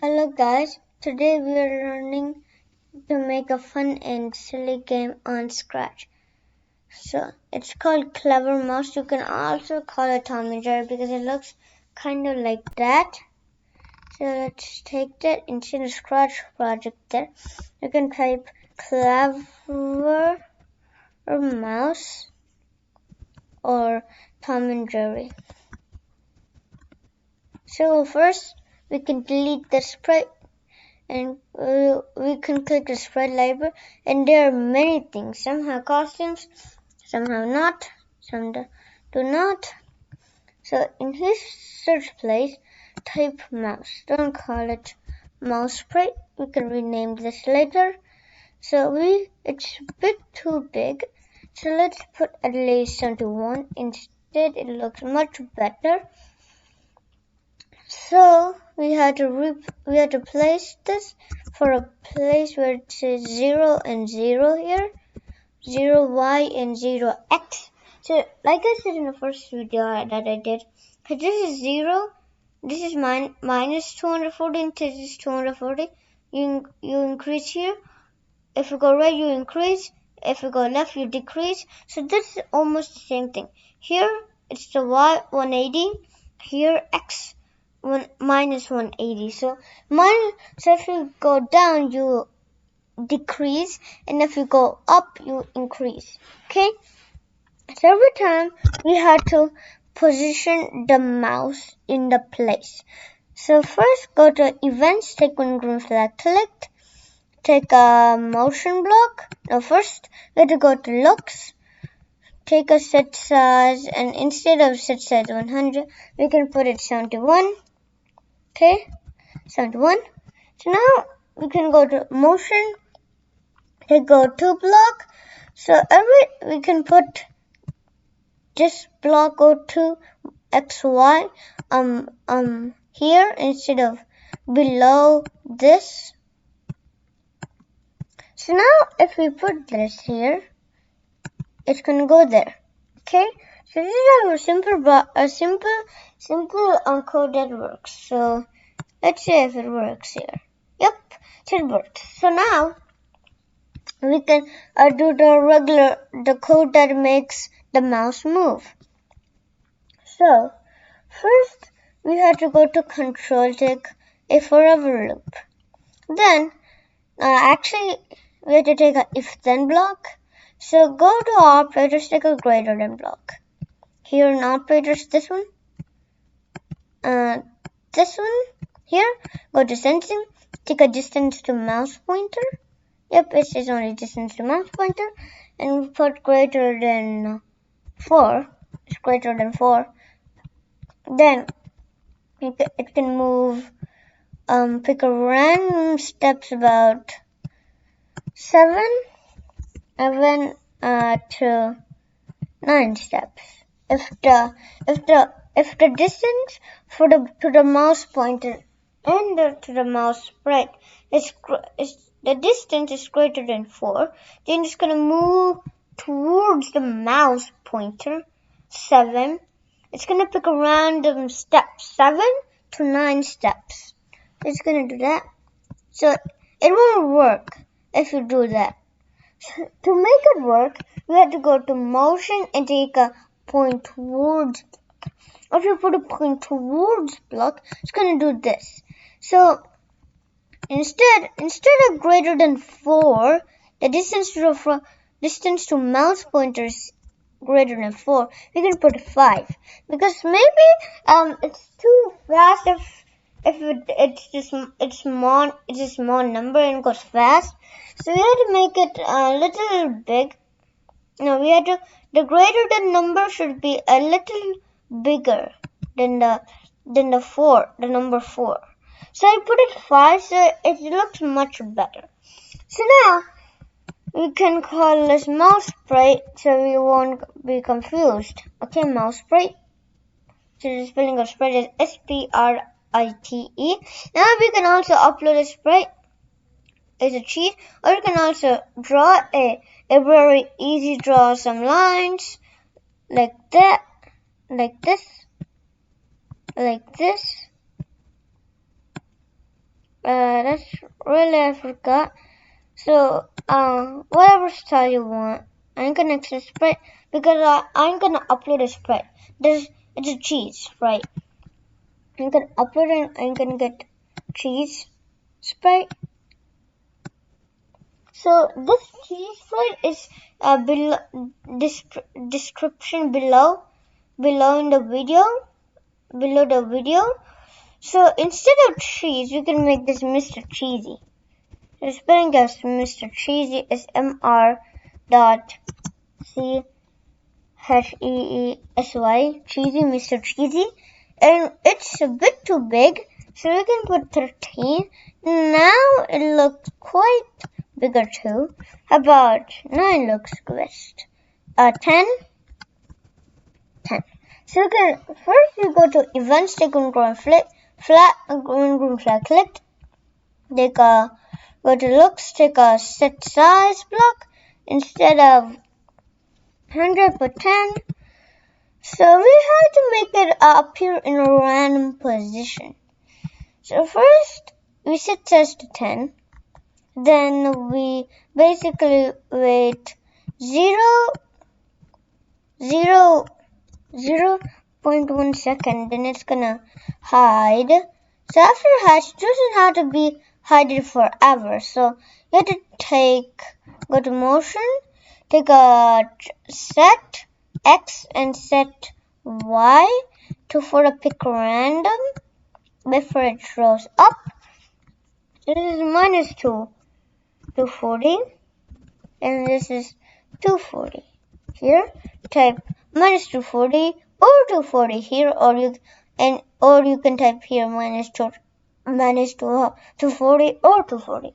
Hello guys, today we are learning to make a fun and silly game on Scratch. So it's called Clever Mouse. You can also call it Tom and Jerry because it looks kind of like that. So let's take that into the Scratch project there. You can type Clever Mouse or Tom and Jerry. So first we can delete the sprite. And we can click the sprite library, and there are many things. Some have costumes, some have not, some do not. So in his search place, type mouse. Don't call it mouse sprite. We can rename this later. So it's a bit too big. So let's put at least 71. Instead, it looks much better. So we had to place this for a place where it says 0 and 0 here, 0y and 0x. So like I said in the first video that I did, this is 0, this is minus 240 and this is 240. You increase here. If you go right, you increase. If you go left, you decrease. So this is almost the same thing. Here it's the y 180. Here x minus 180. So if you go down, you decrease, and if you go up, you increase. Okay. So every time we had to position the mouse in the place. So first go to events, take one green flag, take a motion block. Now first we have to go to looks, take a set size, and instead of set size 100, we can put it 71. Okay, 71. So now we can go to motion, go to block. So we can put this block go to XY here instead of below this. So now if we put this here, it's gonna go there. Okay, so this is a simple code that works. So let's see if it works here. Yep, it worked. So now we can do the code that makes the mouse move. So first we have to go to control, take a forever loop. Then actually we have to take a if then block. So go to operators, take a greater than block. Here in operators, this one, here, go to sensing, take a distance to mouse pointer. Yep, it says only distance to mouse pointer, and put greater than 4. It's greater than 4. Then it can move. Pick a random steps about 7 to 9 steps. If the distance to the mouse pointer and to the mouse sprite the distance is greater than 4, then it's gonna move towards the mouse pointer 7. It's gonna pick a random step 7 to 9 steps. It's gonna do that. So it won't work if you do that. So to make it work, we have to go to motion and take a point towards. If you put a point towards block, it's gonna do this. So instead of greater than 4, the distance to mouse pointer is greater than 4. We can put 5 because maybe it's too fast if it's a small number and goes fast. So we have to make it a little big. No, the greater than number should be a little bigger than the 4, the number 4. So I put it 5, so it looks much better. So now we can call this mouse sprite so we won't be confused. Okay, mouse sprite. So the spelling of sprite is SPRITE. Now we can also upload a sprite as a cheat, or you can also draw a very easy draw some lines like that, like this, That's really, I forgot. So, whatever style you want, I'm gonna access spread because I'm gonna upload a spread. It's a cheese, right? I'm gonna upload it. I'm gonna get cheese spread. So this cheese spread is below description below in the video, below the video. So instead of cheese, we can make this Mr. Cheesy. The spelling of Mr. Cheesy is MR.CHEESY, Cheesy, Mr. Cheesy. And it's a bit too big, so we can put 13. Now it looks quite bigger too. How about 9 looks best? 10. So first we go to events, take on green flag, click, take a, go to looks, take a set size block, instead of 100 put 10. So we have to make it appear in a random position. So first we set size to 10, then we basically wait 0.1 second, then it's gonna hide. So after hide, it doesn't have to be hidden forever. So you have to go to motion, take a set X and set Y for a pick random before it shows up. This is -2, 240, and this is 240. Here, type -240 or 240 here, or you can type here -240 or 240.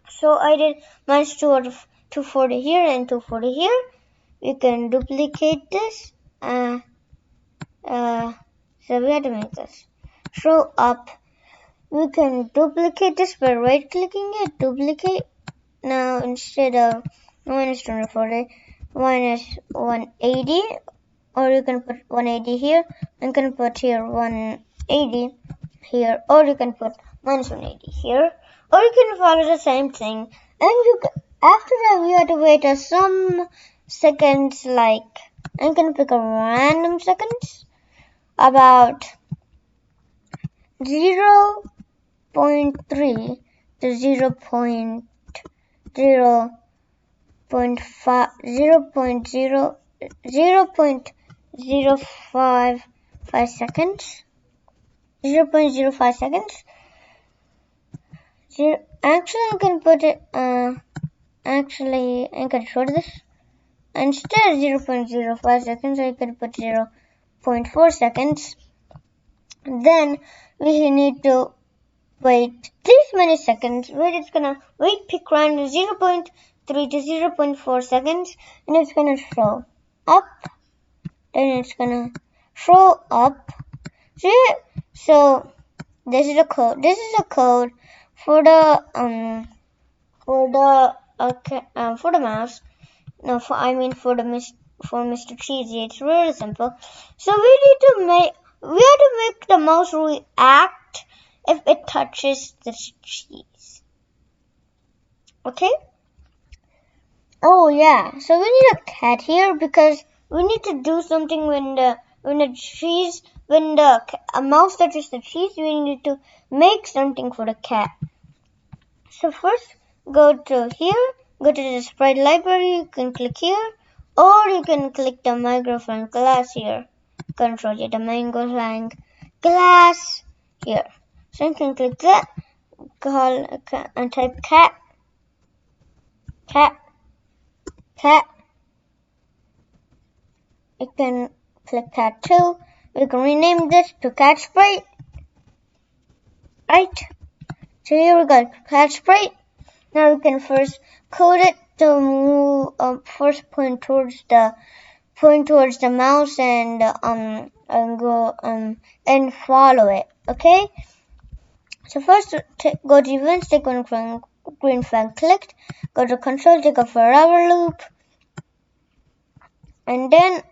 So I did -240 here and 240 here. We can duplicate this. So we have to make this show up. We can duplicate this by right clicking it, duplicate. Now instead of -240, -180, or you can put 180 here. I'm gonna put here 180 here, or you can put -180 here, or you can follow the same thing. And after that, we have to wait some seconds. Like I'm gonna pick a random seconds, about 0.3 to 0.0.5 0.05 seconds. 0.05 seconds. Actually, I'm gonna put it. Actually, I'm gonna show this. Instead of 0.05 seconds, I could put 0.4 seconds. Then we need to wait this many seconds. We're just gonna wait pick random 0.3 to 0.4 seconds, and it's gonna show up. Then it's gonna show up. So this is a code. This is a code for the mouse. No, for Mr. Cheesy. It's really simple. So we have to make the mouse react if it touches the cheese. Okay? Oh yeah. So we need a cat here because we need to do something when the mouse touches the cheese. We need to make something for the cat. So first, go to here. Go to the sprite library. You can click here, or you can click the microphone glass here. Control the mango lang glass here. So you can click that. And type cat. You can click cat too. We can rename this to cat sprite. Right. So here we got cat sprite. Now we can first code it to move. First point towards the mouse and go and follow it. Okay. So first go to events, take one green flag clicked. Go to control, take a forever loop, and then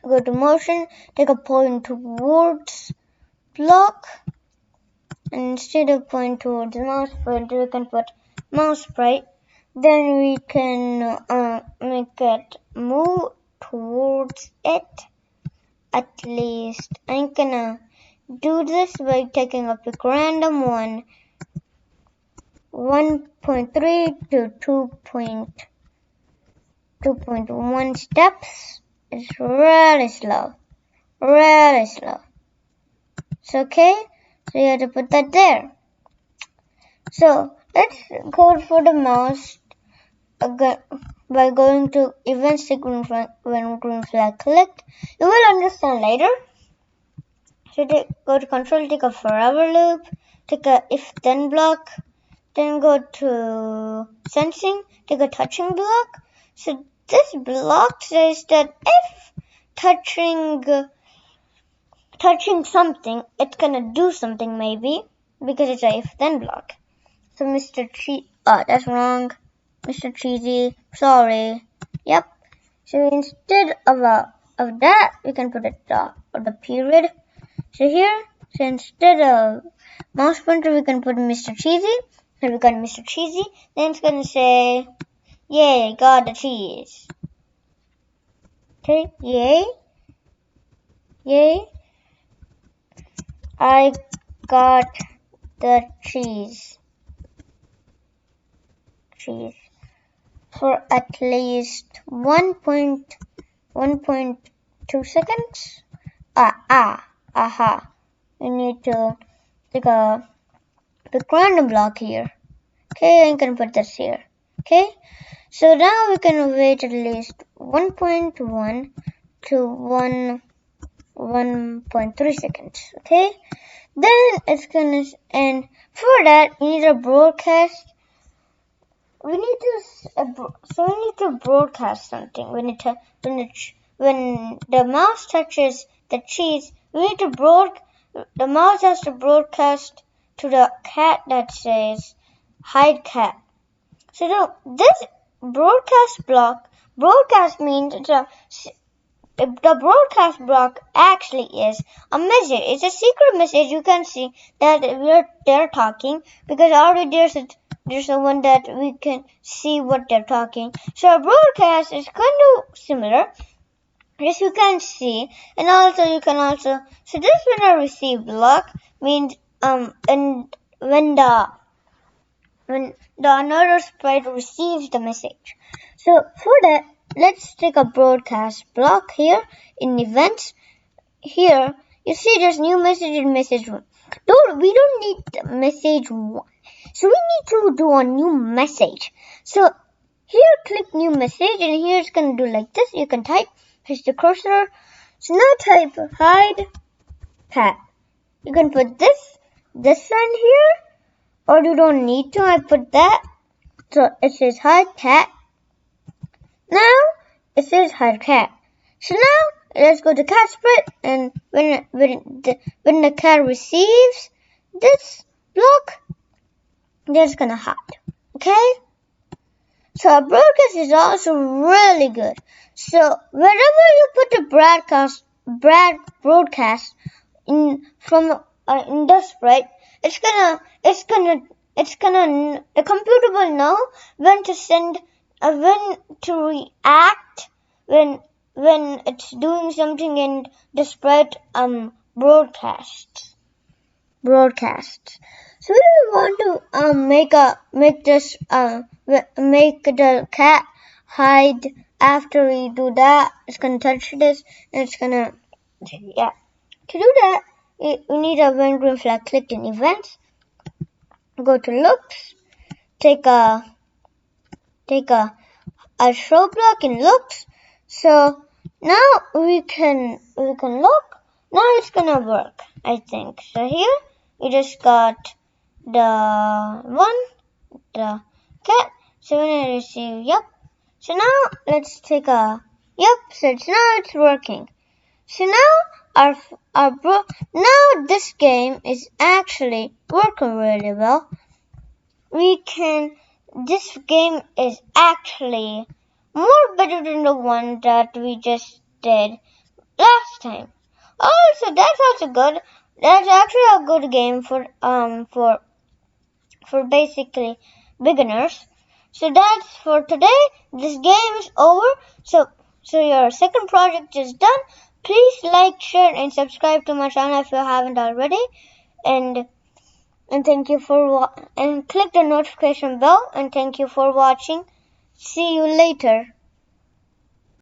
go to motion, take a point towards block. and instead of pointing towards the mouse pointer, we can put mouse sprite. Then we can make it move towards it. At least I'm gonna do this by taking a pick random one, 1.3 to 2.1 steps. It's really slow. Really slow. It's okay. So you have to put that there. So let's code for the mouse by going to event sequence when green flag clicked. You will understand later. So go to control, take a forever loop, take a if then block, then go to sensing, take a touching block. So this block says that if touching something, it's gonna do something maybe, because it's a if then block. So that's wrong. Mr. Cheesy, sorry. Yep. So instead of that, we can put a dot or the period. So here, so instead of mouse pointer, we can put Mr. Cheesy. So we got Mr. Cheesy. Then it's gonna say, yay, got the cheese. Okay, yay, I got the cheese. For at least 1.2 seconds. Aha. We need to take a random block here. Okay, I'm gonna put this here. Okay, so now we can wait at least 1.1 to 1.3 seconds. Okay, then it's gonna, and for that we need a broadcast. We need to broadcast something. When the mouse touches the cheese, the mouse has to broadcast to the cat that says hide cat. So this broadcast means the broadcast block actually is a message. It's a secret message. You can see that they're talking, because already there's the one that we can see what they're talking. So a broadcast is kind of similar. Yes, you can see, and also you can also. So this when a receive block means and when the another sprite receives the message. So for that, let's take a broadcast block here in events. Here you see there's new message in message 1. We don't need message 1. So we need to do a new message. So here click new message, and here it's gonna do like this. You can type, push the cursor. So now type hide cat. You can put this one here, or you don't need to. I put that. So it says hide cat. Now it says hide cat. So now let's go to cat sprite, and when the cat receives this block, they're just gonna hide. Okay? So a broadcast is also really good. So wherever you put the broadcast in the sprite, the computer will know when to send, when to react when it's doing something in the sprite broadcasts. So we want to make the cat hide. After we do that, it's gonna touch this, and it's gonna, yeah. To do that, we need a when green flag clicked in events. Go to loops. Take a show block in loops. So now we can look. Now it's gonna work, I think. So here we just got the cat. So when I receive yep. So now let's take a yep. So now it's working. So now now this game is actually working really well. This game is actually more better than the one that we just did last time. Also, that's also good. That's actually a good game for basically beginners. So that's for today. This game is over. So your second project is done. Please like, share, and subscribe to my channel if you haven't already. And thank you for and click the notification bell. And thank you for watching. See you later.